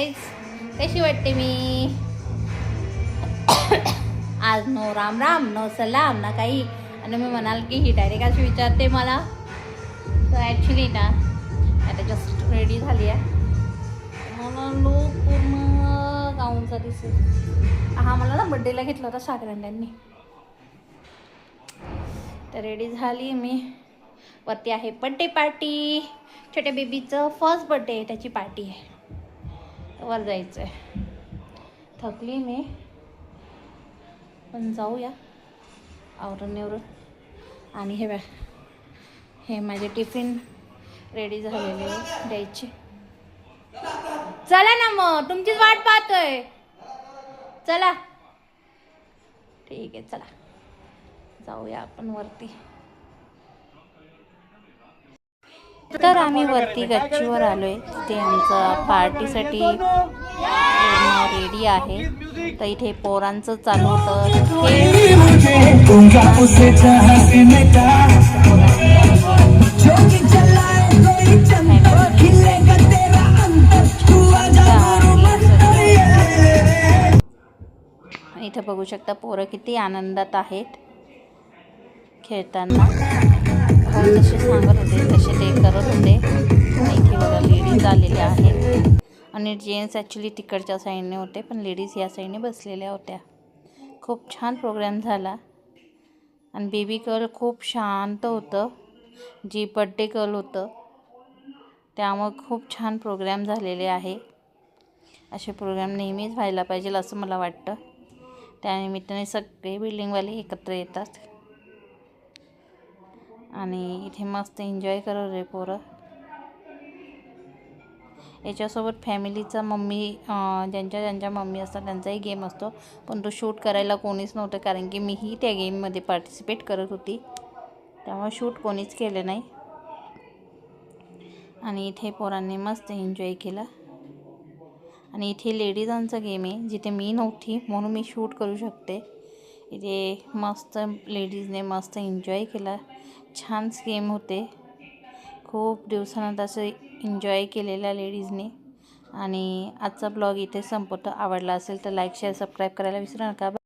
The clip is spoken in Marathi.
गाईज, कशी वाटते मी आज? नो राम राम, नो सलाम ना काही. आणि मी म्हणाल की ही डायरेक्ट अशी विचारते मला. तर ॲक्च्युली ना आता जस्ट रेडी झाली आहे. मला लोक पूर्ण गाऊनचा दिसेल. हा मला ना बड्डेला घेतला होता सागरांड्यांनी. तर रेडी झाली मी. वरती आहे बड्डे पार्टी. छोट्या बेबीचं फर्स्ट बड्डे आहे, त्याची पार्टी आहे. वर जायचं आहे. थकली मी, पण जाऊया आवरून निवरून. आणि हे माझे टिफिन रेडी झालेले द्यायचे. चला ना मग, तुमचीच वाट पाहतोय. चला ठीक आहे, चला जाऊया आपण वरती. तर आम्ही वरती गच्चीवर आलोय. ते आमचं पार्टीसाठी रेडी आहे. तर इथे पोरांचं चालू होतं इथे बघू शकता पोरं किती आनंदात आहेत खेळताना. जसे सांगत होते तसे ते करत होते. इथे बघा लेडीज आलेल्या आहेत आणि जेंट्स ॲक्च्युली तिकडच्या साईडने होते, पण लेडीज या साईडने बसलेल्या होत्या. खूप छान प्रोग्राम झाला. आणि बेबी गर्ल खूप शांत होतं, जी बड्डे गर्ल होतं. त्यामुळे खूप छान प्रोग्राम झालेले आहे. असे प्रोग्राम नेहमीच व्हायला पाहिजे असं मला वाटतं. त्यानिमित्ताने सगळे बिल्डिंगवाले एकत्र येतात आणि इथे मस्त एन्जॉय करत रे पोरं. याच्यासोबत फॅमिलीचा मम्मी ज्यांच्या मम्मी असतात त्यांचाही गेम असतो, पण तो शूट करायला कोणीच नव्हतं, कारण की मीही त्या गेममध्ये पार्टिसिपेट करत होती. त्यामुळे शूट कोणीच केलं नाही. आणि इथे पोरांनी मस्त एन्जॉय केला. आणि इथे लेडीजांचा गेम आहे, जिथे मी नव्हती म्हणून मी शूट करू शकते. इथे मस्त लेडीजने मस्त एन्जॉय केला. छानच गेम होते. खूप दिवसानंतर असं एन्जॉय केलेल्या लेडीजने. आणि आजचा ब्लॉग इथे संपवतो. आवडला असेल तर लाईक शेअर सबस्क्राईब करायला विसरू नका.